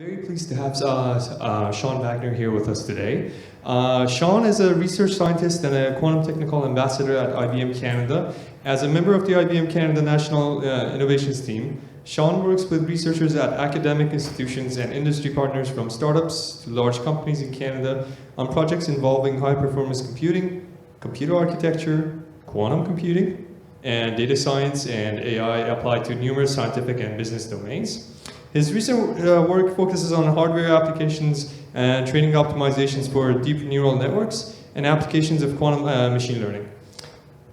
Very pleased to have Sean Wagner here with us today. Sean is a research scientist and a quantum technical ambassador at IBM Canada. As a member of the IBM Canada National Innovations Team, Sean works with researchers at academic institutions and industry partners from startups to large companies in Canada on projects involving high-performance computing, computer architecture, quantum computing, and data science and AI applied to numerous scientific and business domains. His recent work focuses on hardware applications and training optimizations for deep neural networks and applications of quantum machine learning.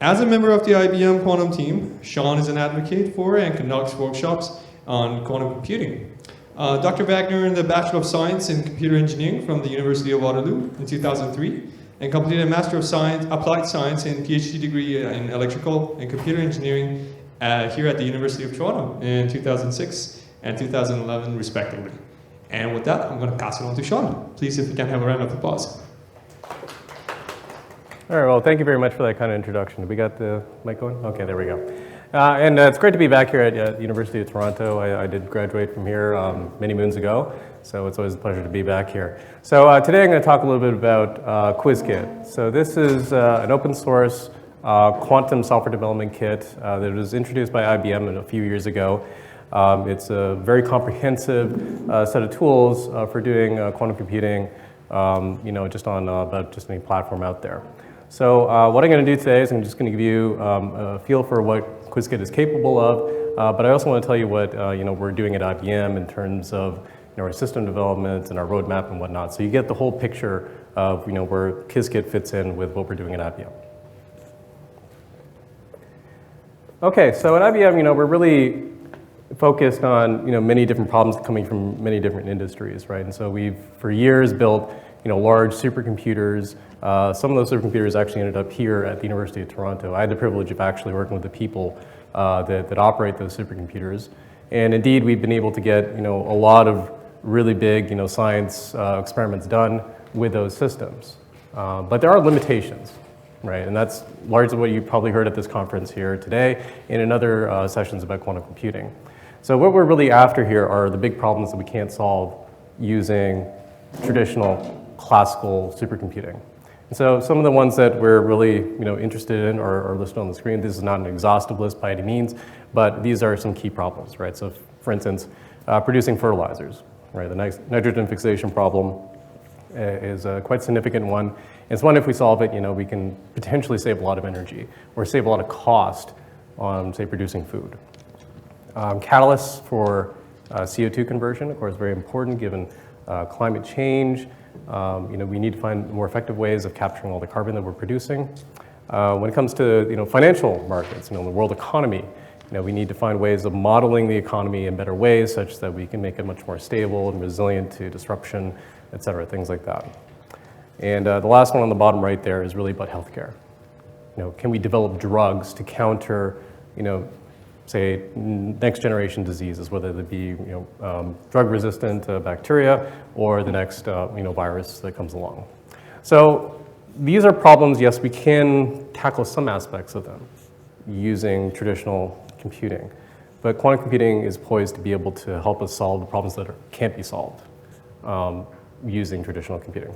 As a member of the IBM quantum team, Sean is an advocate for and conducts workshops on quantum computing. Dr. Wagner earned a Bachelor of Science in Computer Engineering from the University of Waterloo in 2003 and completed a Master of Science, Applied Science and PhD degree in Electrical and Computer Engineering here at the University of Toronto in 2006 and 2011 respectively. And with that, I'm going to pass it on to Sean. Please, if you can have a round of applause. All right, well, thank you very much for that kind of introduction. We got the mic going? Okay, there we go. And it's great to be back here at the University of Toronto. I did graduate from here many moons ago, so it's always a pleasure to be back here. So today I'm going to talk a little bit about Qiskit. So this is an open source quantum software development kit that was introduced by IBM a few years ago. It's a very comprehensive set of tools for doing quantum computing, just on about just any platform out there. So what I'm going to do today is I'm just going to give you a feel for what Qiskit is capable of, but I also want to tell you what we're doing at IBM in terms of our system development and our roadmap and whatnot. So you get the whole picture of where Qiskit fits in with what we're doing at IBM. Okay, so at IBM, we're really focused on many different problems coming from many different industries, right? And so we've for years built large supercomputers. Some of those supercomputers actually ended up here at the University of Toronto. I had the privilege of actually working with the people that operate those supercomputers, and indeed we've been able to get a lot of really big science experiments done with those systems. But there are limitations. Right, and that's largely what you probably heard at this conference here today and in other sessions about quantum computing. So what we're really after here are the big problems that we can't solve using traditional classical supercomputing. And so some of the ones that we're really interested in are listed on the screen. This is not an exhaustive list by any means, but these are some key problems, right? So for instance, producing fertilizers, right? The nitrogen fixation problem is a quite significant one. It's one, if we solve it, we can potentially save a lot of energy or save a lot of cost on, say, producing food. Catalysts for CO2 conversion, of course, very important given climate change. We need to find more effective ways of capturing all the carbon that we're producing. When it comes to financial markets, the world economy, we need to find ways of modeling the economy in better ways such that we can make it much more stable and resilient to disruption, et cetera, things like that. And the last one on the bottom right there is really about healthcare. Can we develop drugs to counter, say, next generation diseases, whether they be, drug-resistant bacteria or the next, virus that comes along. So these are problems, yes, we can tackle some aspects of them using traditional computing, but quantum computing is poised to be able to help us solve the problems that can't be solved using traditional computing.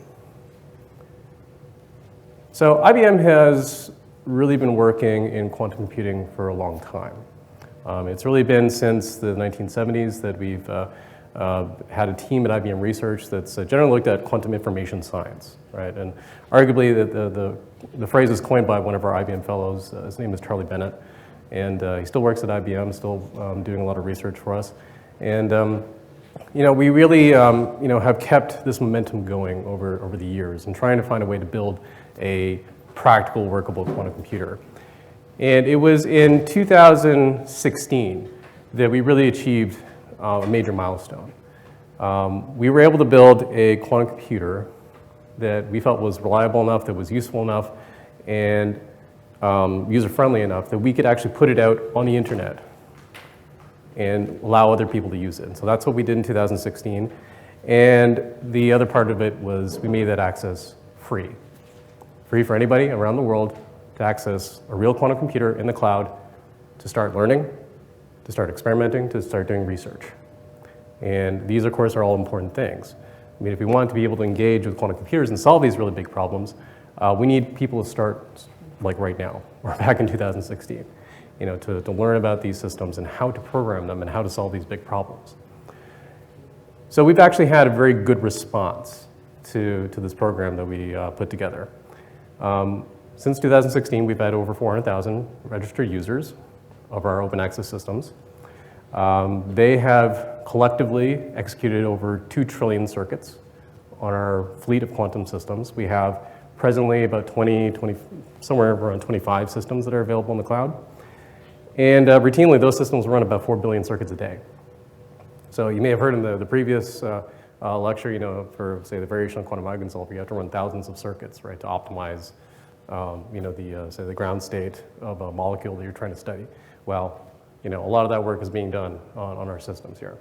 So IBM has really been working in quantum computing for a long time. It's really been since the 1970s that we've had a team at IBM Research that's generally looked at quantum information science, right? And arguably the phrase is coined by one of our IBM fellows. His name is Charlie Bennett, and he still works at IBM, still doing a lot of research for us. And we really have kept this momentum going over the years and trying to find a way to build a practical, workable quantum computer. And it was in 2016 that we really achieved a major milestone. We were able to build a quantum computer that we felt was reliable enough, that was useful enough, and user-friendly enough that we could actually put it out on the internet and allow other people to use it. And so that's what we did in 2016. And the other part of it was we made that access free. Free for anybody around the world to access a real quantum computer in the cloud to start learning, to start experimenting, to start doing research. And these, of course, are all important things. I mean, if we want to be able to engage with quantum computers and solve these really big problems, we need people to start like right now, or back in 2016, to learn about these systems and how to program them and how to solve these big problems. So we've actually had a very good response to this program that we put together. Since 2016, we've had over 400,000 registered users of our open access systems. They have collectively executed over 2 trillion circuits on our fleet of quantum systems. We have presently about somewhere around 25 systems that are available in the cloud. And routinely, those systems run about 4 billion circuits a day. So you may have heard in the previous lecture, for, say, the variational quantum eigensolver, you have to run thousands of circuits, right, to optimize, say, the ground state of a molecule that you're trying to study. Well, a lot of that work is being done on our systems here.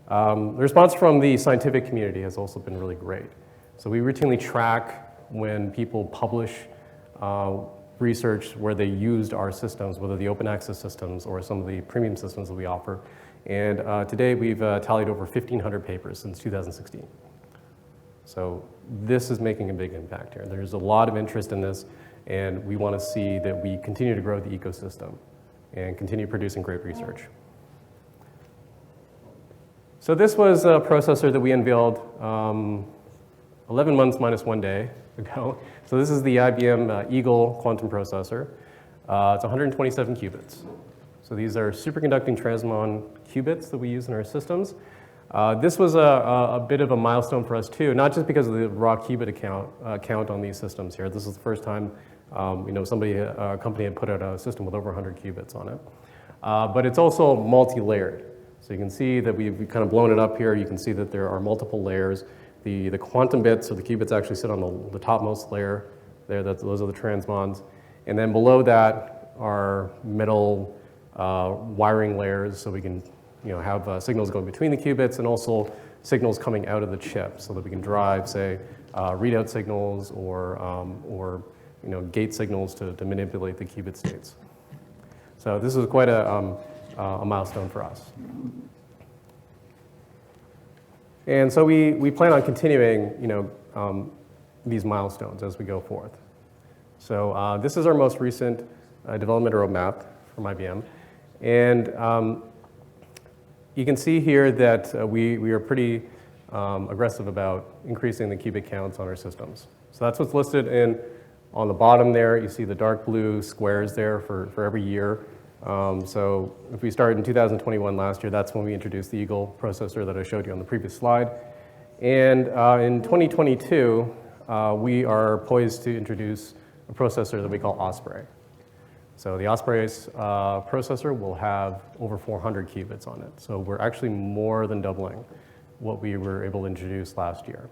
The response from the scientific community has also been really great. So we routinely track when people publish research where they used our systems, whether the open access systems or some of the premium systems that we offer. And today we've tallied over 1,500 papers since 2016. So this is making a big impact here. There's a lot of interest in this, and we want to see that we continue to grow the ecosystem and continue producing great research. So this was a processor that we unveiled 11 months minus 1 day ago. So this is the IBM Eagle quantum processor. It's 127 qubits. So these are superconducting transmon qubits that we use in our systems. This was a bit of a milestone for us too, not just because of the raw qubit count on these systems here. This is the first time a company had put out a system with over 100 qubits on it. But it's also multi-layered. So you can see that we've kind of blown it up here. You can see that there are multiple layers. The quantum bits, or the qubits, actually sit on the topmost layer there. Those are the transmons. And then below that are metal wiring layers, so we can have signals going between the qubits and also signals coming out of the chip, so that we can drive, say, readout signals or gate signals to manipulate the qubit states. So this is quite a milestone for us. And so we plan on continuing these milestones as we go forth. So this is our most recent development roadmap from IBM. And you can see here that we are pretty aggressive about increasing the qubit counts on our systems. So that's what's listed on the bottom there. You see the dark blue squares there for every year. So if we started in 2021 last year, that's when we introduced the Eagle processor that I showed you on the previous slide. And in 2022, we are poised to introduce a processor that we call Osprey. So the Osprey's processor will have over 400 qubits on it. So we're actually more than doubling what we were able to introduce last year.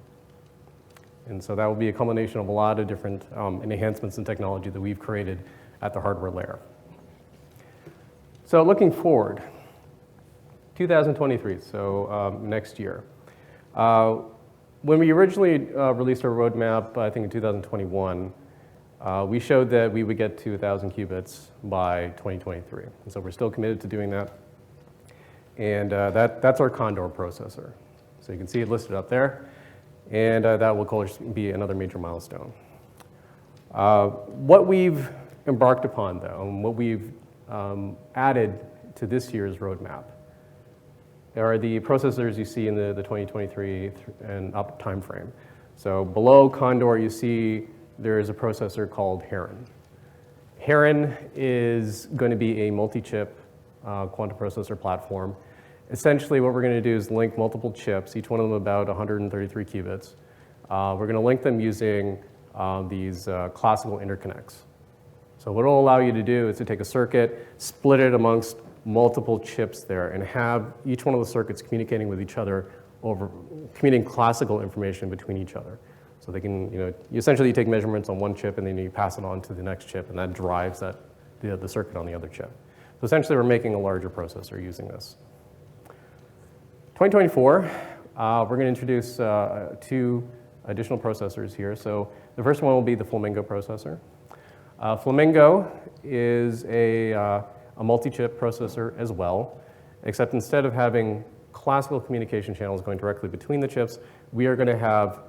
And so that will be a combination of a lot of different enhancements in technology that we've created at the hardware layer. So looking forward, 2023, so next year. When we originally released our roadmap, I think in 2021, we showed that we would get to 1,000 qubits by 2023. And so we're still committed to doing that. And that's our Condor processor. So you can see it listed up there. And that will, of course, be another major milestone. What we've embarked upon, though, and what we've added to this year's roadmap are the processors you see in the 2023 and up time frame. So below Condor, you see there is a processor called Heron. Heron is going to be a multi-chip quantum processor platform. Essentially, what we're going to do is link multiple chips, each one of them about 133 qubits. We're going to link them using these classical interconnects. So what it'll allow you to do is to take a circuit, split it amongst multiple chips there, and have each one of the circuits communicating with each other communicating classical information between each other. So they can, you essentially take measurements on one chip and then you pass it on to the next chip, and that drives the circuit on the other chip. So essentially, we're making a larger processor using this. 2024, we're going to introduce 2 additional processors here. So the first one will be the Flamingo processor. Flamingo is a multi-chip processor as well, except instead of having classical communication channels going directly between the chips, we are going to have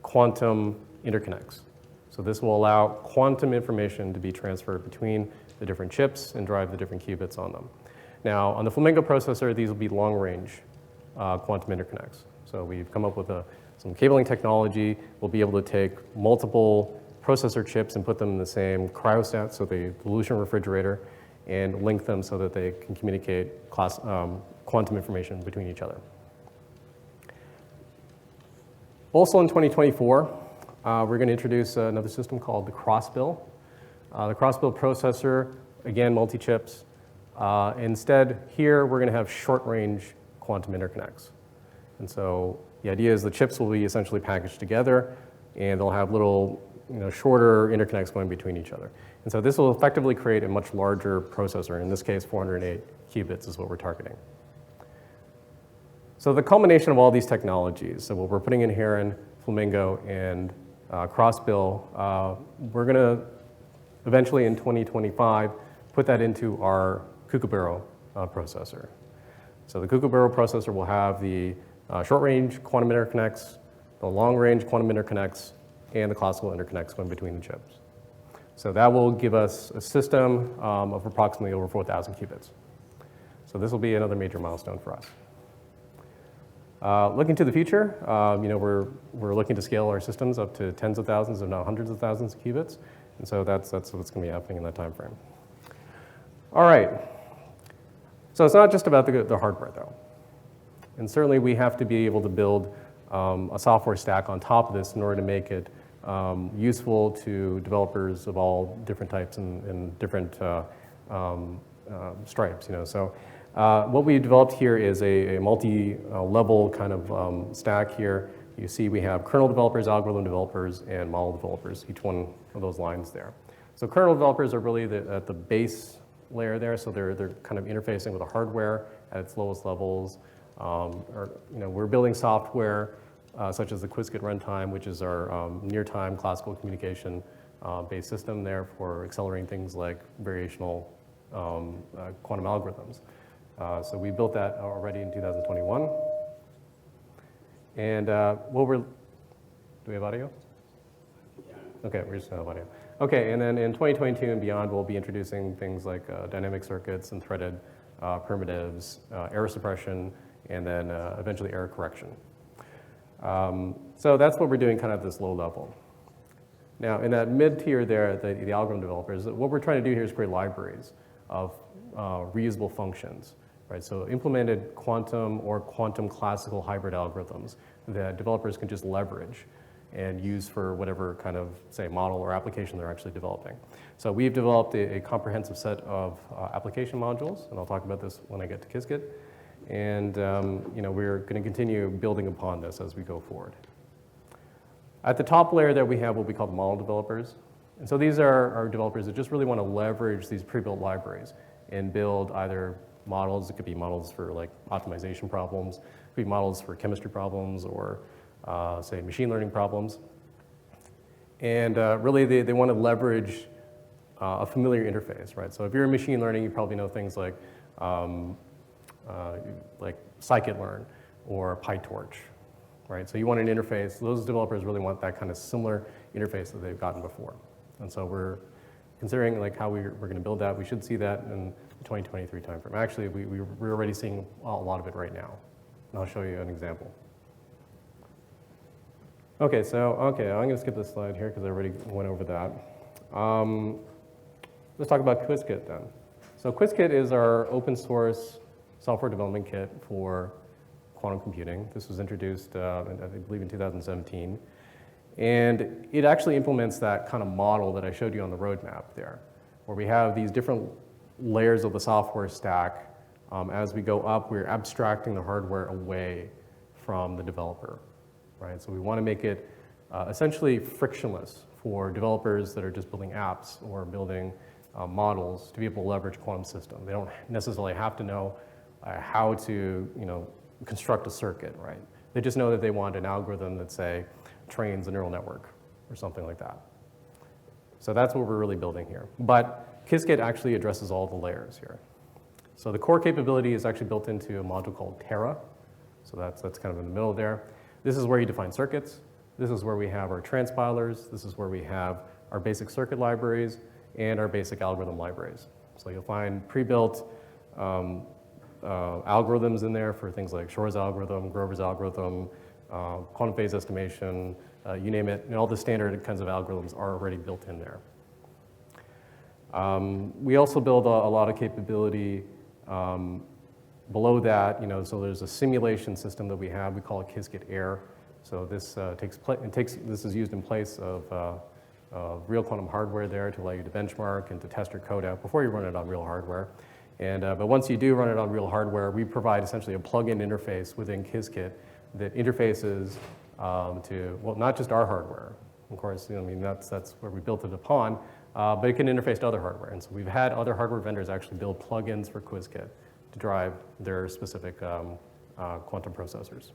quantum interconnects. So this will allow quantum information to be transferred between the different chips and drive the different qubits on them. Now, on the Flamingo processor, these will be long-range quantum interconnects. So we've come up with some cabling technology. We'll be able to take multiple processor chips and put them in the same cryostat, so the dilution refrigerator, and link them so that they can communicate quantum information between each other. Also in 2024, we're going to introduce another system called the Crossbill. The Crossbill processor, again, multi-chips. Instead, here we're going to have short-range quantum interconnects. And so the idea is the chips will be essentially packaged together, and they'll have little, shorter interconnects going between each other. And so this will effectively create a much larger processor. In this case, 408 qubits is what we're targeting. So the culmination of all these technologies, so what we're putting in here in Flamingo and Crossbill, we're going to eventually in 2025 put that into our Kookaburra processor. So the Kookaburra processor will have the short-range quantum interconnects, the long-range quantum interconnects, and the classical interconnects going between the chips. So that will give us a system of approximately over 4,000 qubits. So this will be another major milestone for us. Looking to the future, we're looking to scale our systems up to tens of thousands, if not hundreds of thousands of qubits. And so that's what's going to be happening in that time frame. All right. So it's not just about the hardware, though. And certainly we have to be able to build a software stack on top of this in order to make it useful to developers of all different types and different stripes. So what we developed here is a multi-level kind of stack here. You see we have kernel developers, algorithm developers, and model developers, each one of those lines there. So kernel developers are really at the base layer there, so they're kind of interfacing with the hardware at its lowest levels. We're building software such as the Qiskit runtime, which is our near-time classical communication based system there for accelerating things like variational quantum algorithms. So we built that already in 2021. And do we have audio? Yeah. Okay, we just have audio. Okay, and then in 2022 and beyond, we'll be introducing things like dynamic circuits and threaded primitives, error suppression, and then eventually error correction. So that's what we're doing kind of at this low level. Now, in that mid-tier there, the algorithm developers, what we're trying to do here is create libraries of reusable functions, right? So implemented quantum or quantum classical hybrid algorithms that developers can just leverage and use for whatever kind of, say, model or application they're actually developing. So we've developed a comprehensive set of application modules, and I'll talk about this when I get to Qiskit. And we're going to continue building upon this as we go forward. At the top layer there we have what we call the model developers. And so these are our developers that just really want to leverage these pre-built libraries and build either models. It could be models for like optimization problems, it could be models for chemistry problems, or say machine learning problems. And really they want to leverage a familiar interface, right? So if you're in machine learning, you probably know things like scikit-learn or PyTorch, right? So you want an interface. Those developers really want that kind of similar interface that they've gotten before. And so we're considering like how we're going to build that. We should see that in the 2023 timeframe. Actually, we're already seeing a lot of it right now. And I'll show you an example. Okay, I'm going to skip this slide here because I already went over that. Let's talk about Qiskit then. So Qiskit is our open source software development kit for quantum computing. This was introduced, I believe, in 2017. And it actually implements that kind of model that I showed you on the roadmap there, where we have these different layers of the software stack. As we go up, we're abstracting the hardware away from the developer, right? So we want to make it essentially frictionless for developers that are just building apps or building models to be able to leverage quantum system. They don't necessarily have to know how to, construct a circuit, right? They just know that they want an algorithm that, say, trains a neural network or something like that. So that's what we're really building here. But Qiskit actually addresses all the layers here. So the core capability is actually built into a module called Terra, So that's kind of in the middle there. This is where you define circuits. This is where we have our transpilers. This is where we have our basic circuit libraries and our basic algorithm libraries. So you'll find pre-built algorithms in there for things like Shor's algorithm, Grover's algorithm, quantum phase estimation, you name it, and all the standard kinds of algorithms are already built in there. We also build a lot of capability below that, so there's a simulation system that we have. We call it Qiskit Air. So this this is used in place of real quantum hardware there to allow you to benchmark and to test your code out before you run it on real hardware. But once you do run it on real hardware, we provide essentially a plug-in interface within Qiskit that interfaces to, well, not just our hardware. Of course, that's where we built it upon, but it can interface to other hardware. And so we've had other hardware vendors actually build plugins for Qiskit to drive their specific quantum processors.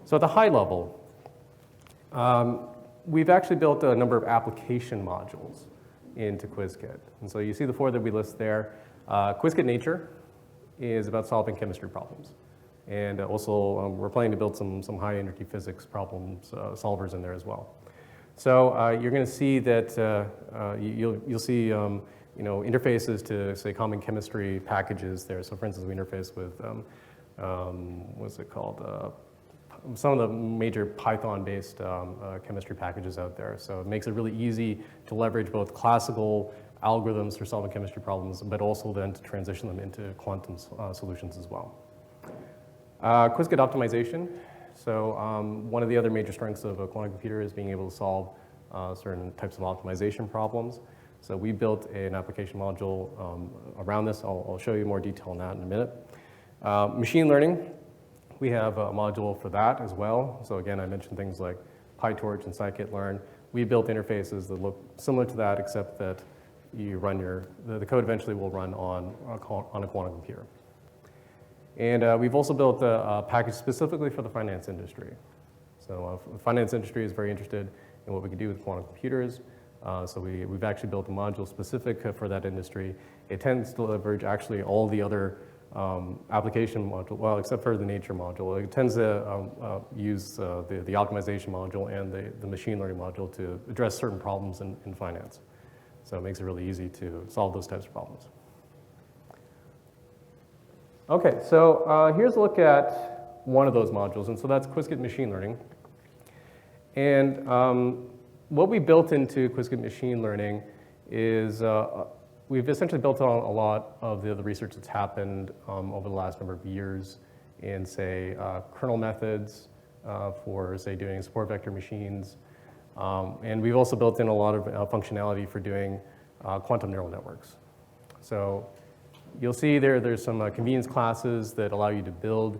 So at the high level, we've actually built a number of application modules into Qiskit. And so you see the 4 that we list there. Qiskit Nature is about solving chemistry problems. And also, we're planning to build some high-energy physics problems solvers in there as well. So you're going to see that you'll see interfaces to, say, common chemistry packages there. So for instance, we interface with, what's it called? Some of the major Python-based chemistry packages out there. So it makes it really easy to leverage both classical algorithms for solving chemistry problems, but also then to transition them into quantum solutions as well. Qiskit Optimization. So one of the other major strengths of a quantum computer is being able to solve certain types of optimization problems. So we built an application module around this. I'll show you more detail on that in a minute. Machine learning. We have a module for that as well. So again, I mentioned things like PyTorch and scikit-learn. We built interfaces that look similar to that, except that you run the code eventually will run on a quantum computer. And we've also built a package specifically for the finance industry. So the finance industry is very interested in what we can do with quantum computers. So we've actually built a module specific for that industry. It tends to leverage actually all the other application module, well, except for the nature module. It tends to use the optimization module and the machine learning module to address certain problems in finance. So it makes it really easy to solve those types of problems. Okay, so here's a look at one of those modules, and so that's Qiskit Machine Learning. And what we built into Qiskit Machine Learning is we've essentially built on a lot of the research that's happened over the last number of years in, say, kernel methods for, say, doing support vector machines. And we've also built in a lot of functionality for doing quantum neural networks. So you'll see there's some convenience classes that allow you to build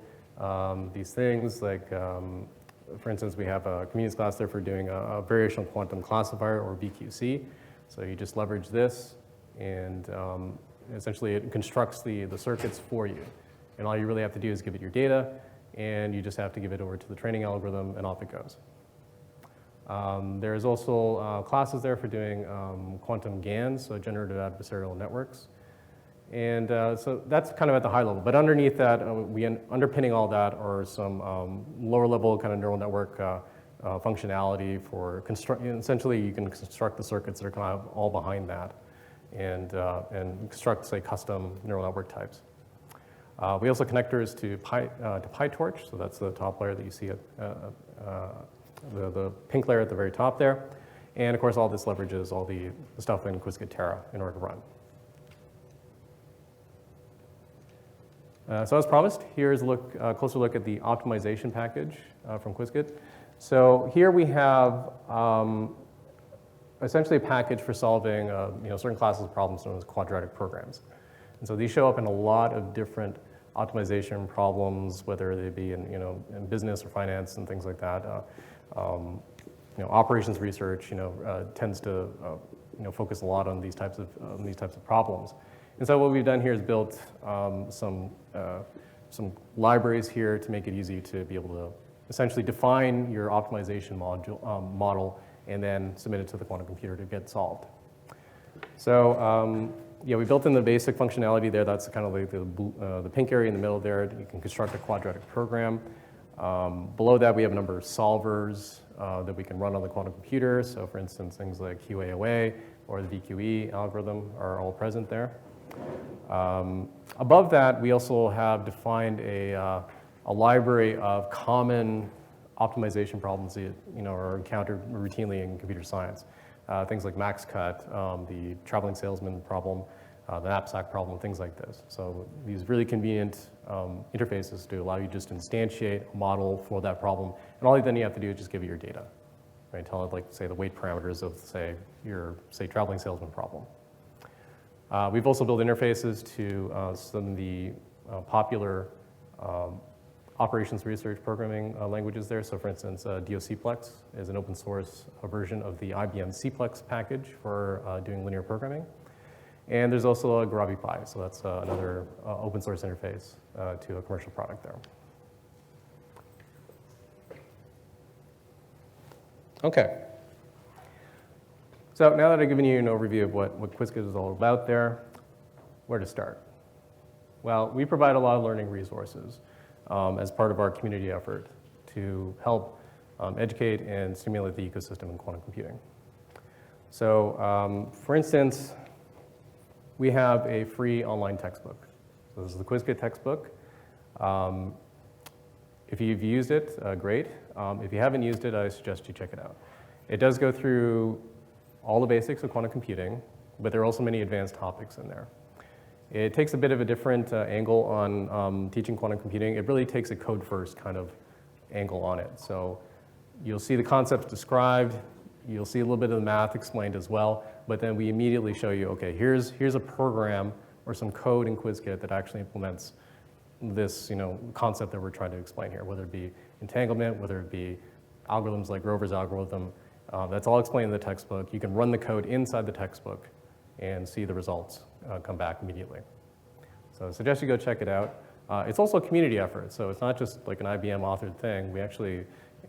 these things. Like, for instance, we have a convenience class there for doing a variational quantum classifier, or VQC. So you just leverage this, and essentially it constructs the circuits for you. And all you really have to do is give it your data, and you just have to give it over to the training algorithm, and off it goes. There's also classes there for doing quantum GANs, so generative adversarial networks. And so that's kind of at the high level. But underneath that, underpinning all that are some lower level kind of neural network functionality for essentially you can construct the circuits that are kind of all behind that and construct, say, custom neural network types. We also connectors to PyTorch, so that's the top layer that you see at the pink layer at the very top there. And of course, all this leverages all the stuff in Qiskit Terra in order to run. So as promised, here's a closer look at the optimization package from Qiskit. So here we have essentially a package for solving certain classes of problems known as quadratic programs. And so these show up in a lot of different optimization problems, whether they be in business or finance and things like that. Operations research tends to focus a lot on these types of problems. And so what we've done here is built some libraries here to make it easy to be able to essentially define your optimization model and then submit it to the quantum computer to get solved. So yeah, we built in the basic functionality there. That's kind of like the pink area in the middle there. You can construct a quadratic program. Below that, we have a number of solvers that we can run on the quantum computer. So for instance, things like QAOA or the VQE algorithm are all present there. Above that, we also have defined a library of common optimization problems that are encountered routinely in computer science. Things like max cut, the traveling salesman problem, the knapsack problem, things like this. So these really convenient interfaces to allow you just to instantiate a model for that problem. And all then you have to do is just give it your data. Right? Tell it, like, say, the weight parameters of, say, your, traveling salesman problem. We've also built interfaces to some of the popular operations research programming languages there. So for instance, DOCplex is an open source version of the IBM Cplex package for doing linear programming. And there's also a GarabiPi, so that's another open source interface to a commercial product there. Okay. So now that I've given you an overview of what Qiskit is all about there, where to start? Well, we provide a lot of learning resources as part of our community effort to help educate and stimulate the ecosystem in quantum computing. So for instance, we have a free online textbook. So this is the Qiskit textbook. If you've used it, great. If you haven't used it, I suggest you check it out. It does go through all the basics of quantum computing, but there are also many advanced topics in there. It takes a bit of a different angle on teaching quantum computing. It really takes a code-first kind of angle on it. So you'll see the concepts described. You'll see a little bit of the math explained as well. But then we immediately show you, OK, here's a program or some code in Qiskit that actually implements this concept that we're trying to explain here, whether it be entanglement, whether it be algorithms like Grover's algorithm. That's all explained in the textbook. You can run the code inside the textbook and see the results come back immediately. So I suggest you go check it out. It's also a community effort, so it's not just like an IBM authored thing. We actually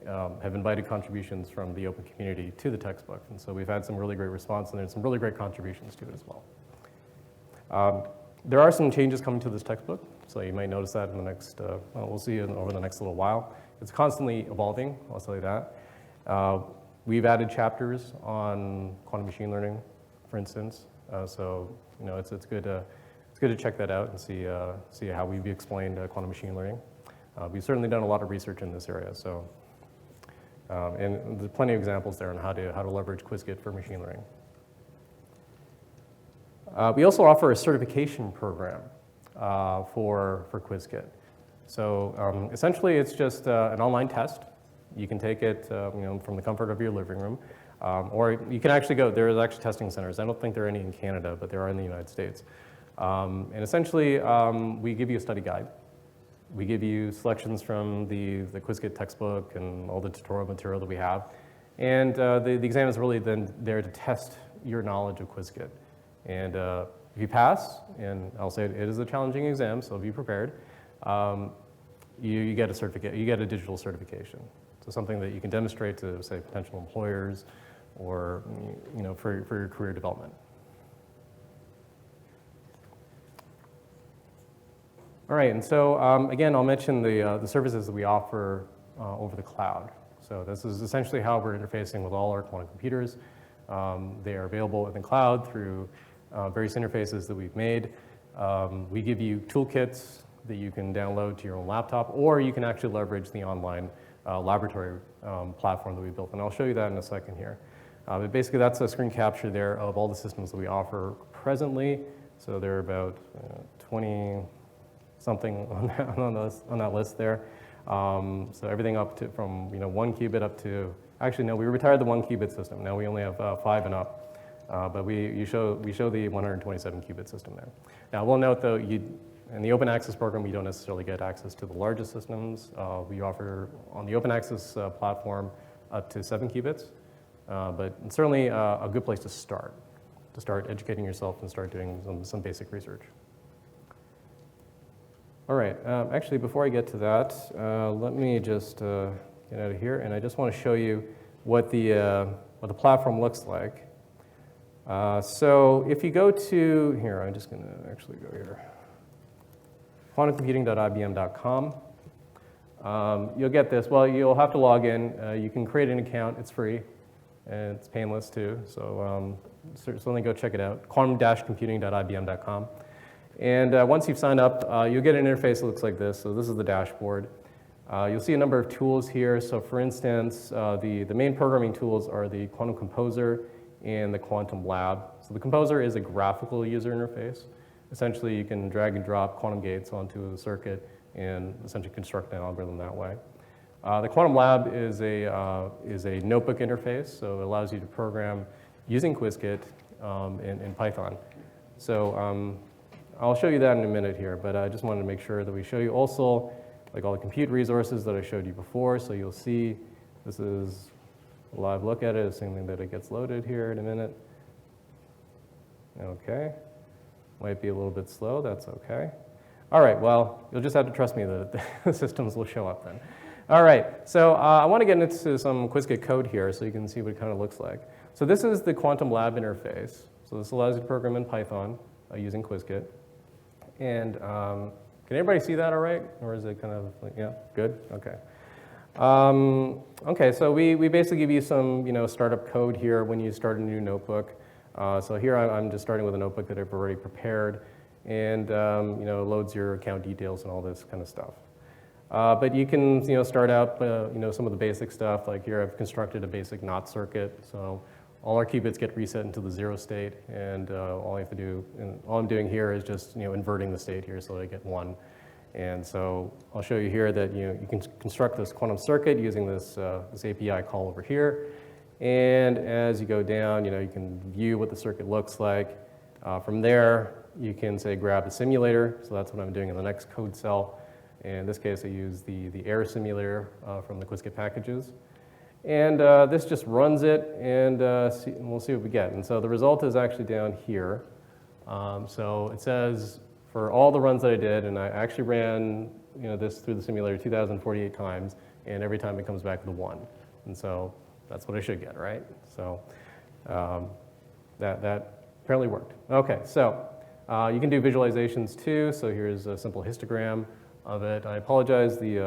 have invited contributions from the open community to the textbook, and so we've had some really great response, and there's some really great contributions to it as well. There are some changes coming to this textbook, so you might notice that in the next, we'll see over the next little while. It's constantly evolving, I'll tell you that. We've added chapters on quantum machine learning, for instance. So it's good to check that out and see how we've explained quantum machine learning. We've certainly done a lot of research in this area. So and there's plenty of examples there on how to leverage Qiskit for machine learning. We also offer a certification program for Qiskit. So essentially, it's just an online test. You can take it from the comfort of your living room. Or you can actually go, there's actually testing centers. I don't think there are any in Canada, but there are in the United States. And essentially, we give you a study guide. We give you selections from the Qiskit textbook and all the tutorial material that we have. And the exam is really then there to test your knowledge of Qiskit. And if you pass, and I'll say it is a challenging exam, so be prepared, you get a certificate, you get a digital certification. So something that you can demonstrate to, say, potential employers or for your career development. All right, and so again, I'll mention the services that we offer over the cloud. So this is essentially how we're interfacing with all our quantum computers. They are available in the cloud through various interfaces that we've made. We give you toolkits that you can download to your own laptop, or you can actually leverage the online laboratory platform that we built. And I'll show you that in a second here. But basically, that's a screen capture there of all the systems that we offer presently. So there are about 20-something on that list there. So everything up to from 1 qubit up to, actually no, we retired the 1 qubit system. Now we only have 5 and up. But we show the 127 qubit system there. Now we'll note though, in the open access program, you don't necessarily get access to the largest systems. We offer on the open access platform up to 7 qubits. But it's certainly a good place to start educating yourself and start doing some basic research. All right, actually before I get to that, let me just get out of here, and I just want to show you what the platform looks like. So if you go to, here, I'm just going to actually go here, quantumcomputing.ibm.com. You'll get this. Well, you'll have to log in. You can create an account. It's free, and it's painless too. So certainly go check it out, quantum-computing.ibm.com. And once you've signed up, you'll get an interface that looks like this. So this is the dashboard. You'll see a number of tools here. So for instance, the main programming tools are the Quantum Composer and the Quantum Lab. So the Composer is a graphical user interface. Essentially, you can drag and drop quantum gates onto a circuit and essentially construct an algorithm that way. The Quantum Lab is a notebook interface, so it allows you to program using Qiskit in Python. So I'll show you that in a minute here, but I just wanted to make sure that we show you also like all the compute resources that I showed you before. So you'll see this is a live look at it, assuming that it gets loaded here in a minute. Okay, might be a little bit slow, that's okay. All right, well, you'll just have to trust me that the systems will show up then. All right, so I want to get into some Qiskit code here so you can see what it kind of looks like. So this is the Quantum Lab interface. So this allows you to program in Python using Qiskit. And can everybody see that all right? Or is it kind of, like, yeah, good? Okay. Okay, so we basically give you some startup code here when you start a new notebook. So here I'm just starting with a notebook that I've already prepared. And loads your account details and all this kind of stuff. But you can start out some of the basic stuff, like here I've constructed a basic NOT circuit, so all our qubits get reset into the 0 state, and all I have to do, and all I'm doing here is just inverting the state here so that I get 1. And so I'll show you here that you can construct this quantum circuit using this API call over here. And as you go down, you can view what the circuit looks like. From there, you can say grab a simulator, so that's what I'm doing in the next code cell. In this case, I use the air simulator from the Qiskit packages. And this just runs it, and we'll see what we get. And so the result is actually down here. So it says for all the runs that I did, and I actually ran this through the simulator 2,048 times, and every time it comes back with a 1. And so that's what I should get, right? So that apparently worked. Okay, so you can do visualizations too. So here's a simple histogram of it. I apologize, the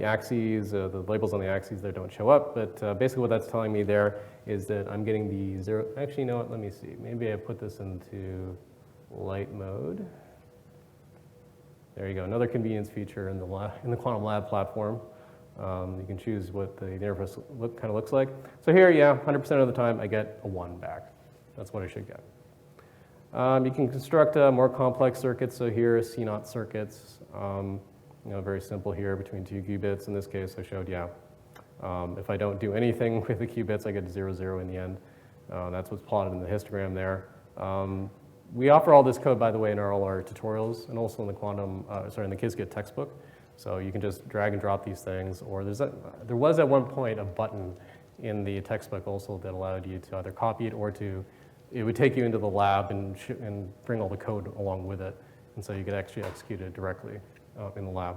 axes, the labels on the axes there don't show up, but basically what that's telling me there is that I'm getting the 0. Actually, you know what? Let me see. Maybe I put this into light mode. There you go. Another convenience feature in the Quantum Lab platform. You can choose what the interface kind of looks like. So here, yeah, 100% of the time I get a 1 back. That's what I should get. You can construct more complex circuits. So here, CNOT circuits. Very simple here between 2 qubits. In this case, I showed, yeah, if I don't do anything with the qubits, I get 0, 0 in the end. That's what's plotted in the histogram there. We offer all this code, by the way, in all our tutorials and also in the in the Qiskit textbook. So you can just drag and drop these things. Or there was at one point a button in the textbook also that allowed you to either copy it or it would take you into the lab and bring all the code along with it. And so you could actually execute it directly in the lab.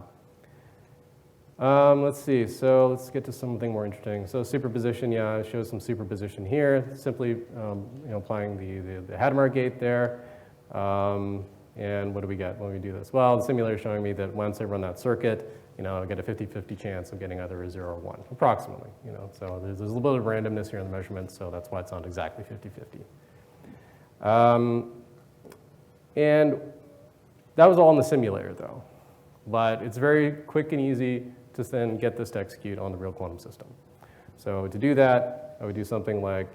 Let's see, so let's get to something more interesting. So superposition, yeah, it shows some superposition here. Simply applying the Hadamard gate there. And what do we get when we do this? Well, the simulator is showing me that once I run that circuit, I get a 50-50 chance of getting either a 0 or 1, approximately. So there's a little bit of randomness here in the measurements, so that's why it's not exactly 50-50. And that was all in the simulator, though. But it's very quick and easy to then get this to execute on the real quantum system. So to do that, I would do something like,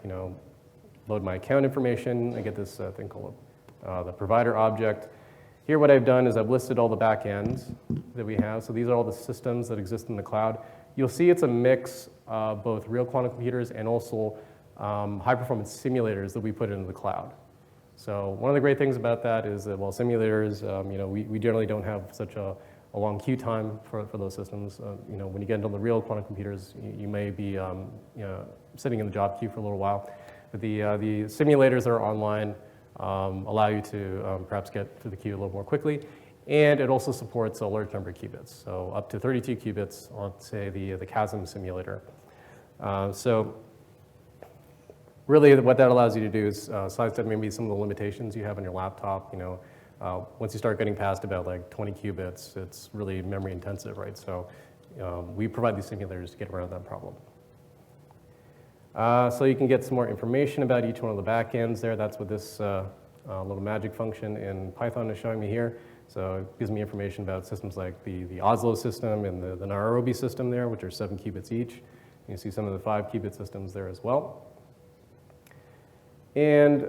load my account information. I get this thing called the provider object. Here what I've done is I've listed all the backends that we have. So these are all the systems that exist in the cloud. You'll see it's a mix of both real quantum computers and also high-performance simulators that we put into the cloud. So one of the great things about that is that, well, simulators, we generally don't have such a long queue time for those systems. When you get into the real quantum computers, you may be sitting in the job queue for a little while. But the simulators that are online allow you to perhaps get to the queue a little more quickly. And it also supports a large number of qubits, so up to 32 qubits on, say, the CHASM simulator. So really what that allows you to do is sidestep maybe some of the limitations you have on your laptop. Once you start getting past about like 20 qubits, it's really memory intensive, right? So we provide these simulators to get around that problem. So you can get some more information about each one of the backends there. That's what this little magic function in Python is showing me here. So it gives me information about systems like the Oslo system and the Nairobi system there, which are 7 qubits each. You can see some of the 5 qubit systems there as well. And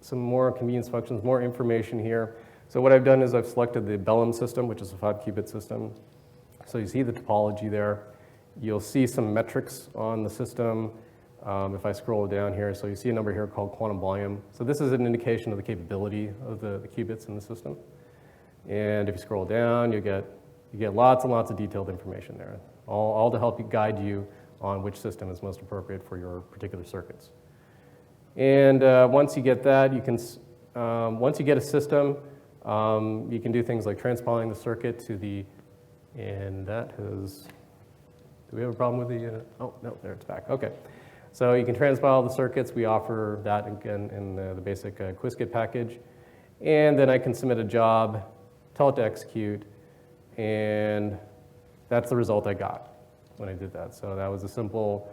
some more convenience functions, more information here. So what I've done is I've selected the Bellum system, which is a 5 qubit system. So you see the topology there. You'll see some metrics on the system if I scroll down here. So you see a number here called quantum volume. So this is an indication of the capability of the qubits in the system. And if you scroll down, you get lots and lots of detailed information there, all to help you guide you on which system is most appropriate for your particular circuits. And once you get that, you can, once you get a system, you can do things like transpiling the circuit to the, and that has, do we have a problem with the, oh, no, there it's back, okay. So you can transpile the circuits. We offer that again in the basic Qiskit package. And then I can submit a job, tell it to execute, and that's the result I got when I did that. So that was a simple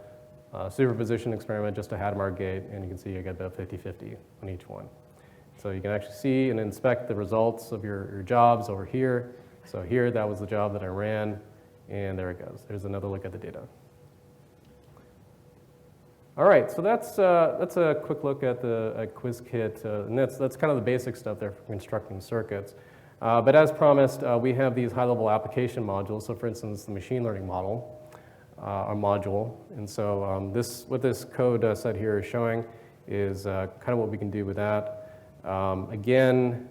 superposition experiment, just a Hadamard gate, and you can see I got about 50-50 on each one. So you can actually see and inspect the results of your jobs over here. So here, that was the job that I ran, and there it goes. There's another look at the data. All right, so that's a quick look at Qiskit, and that's kind of the basic stuff there for constructing circuits. But as promised, we have these high-level application modules. So for instance, the machine learning model, a module. And so what this code set here is showing is kind of what we can do with that. Again,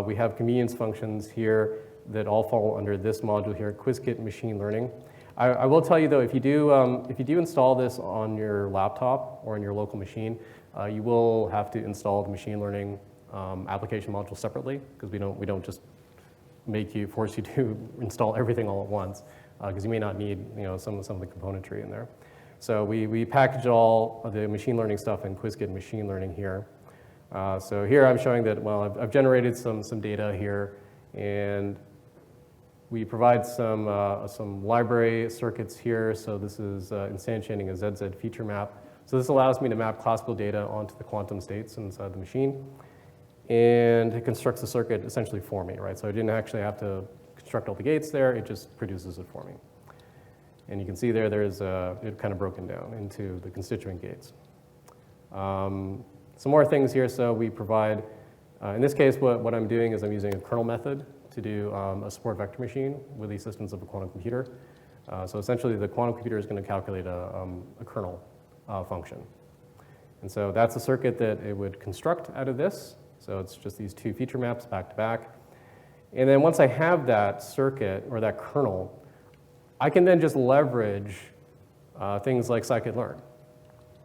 we have convenience functions here that all fall under this module here, Qiskit Machine Learning. I will tell you though, if you do install this on your laptop or on your local machine, you will have to install the machine learning application module separately, because we don't just force you to install everything all at once, because you may not need some of the componentry in there. So we package all of the machine learning stuff in Qiskit Machine Learning here. So here I'm showing that, well, I've generated some data here, and we provide some library circuits here. So this is instantiating a ZZ feature map. So this allows me to map classical data onto the quantum states inside the machine. And it constructs the circuit essentially for me, right? So I didn't actually have to construct all the gates there. It just produces it for me. And you can see there's it kind of broken down into the constituent gates. Some more things here. So we provide, in this case, what I'm doing is I'm using a kernel method to do a support vector machine with the assistance of a quantum computer. So essentially, the quantum computer is going to calculate a kernel function. And so that's a circuit that it would construct out of this. So it's just these 2 feature maps back to back. And then once I have that circuit or that kernel, I can then just leverage things like scikit-learn.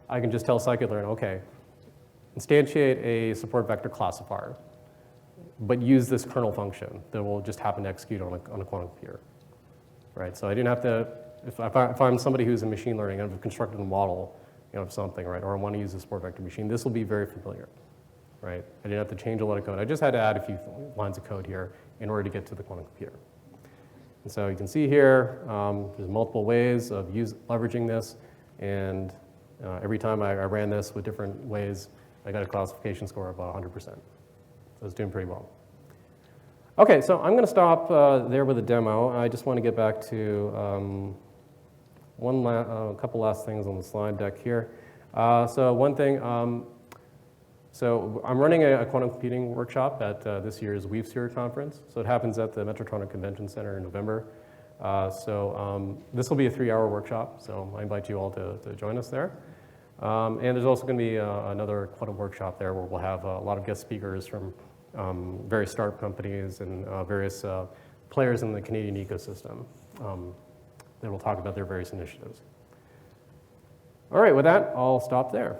I can just tell scikit-learn, okay, instantiate a support vector classifier, but use this kernel function that will just happen to execute on a quantum computer, right? So I didn't have to, if I'm somebody who's in machine learning and I've constructed a model of something, right, or I want to use a support vector machine, this will be very familiar, right? I didn't have to change a lot of code. I just had to add a few lines of code here in order to get to the quantum computer. And so you can see here, there's multiple ways of leveraging this, and every time I ran this with different ways, I got a classification score of 100%. So it's doing pretty well. Okay, so I'm going to stop there with a demo. I just want to get back to a couple last things on the slide deck here. So one thing, so I'm running a quantum computing workshop at this year's WeaveSphere conference. So it happens at the Metrotronic Convention Center in November. This will be a 3-hour workshop, so I invite you all to join us there. And there's also going to be another quantum workshop there where we'll have a lot of guest speakers from various startup companies and various players in the Canadian ecosystem that will talk about their various initiatives. All right, with that, I'll stop there.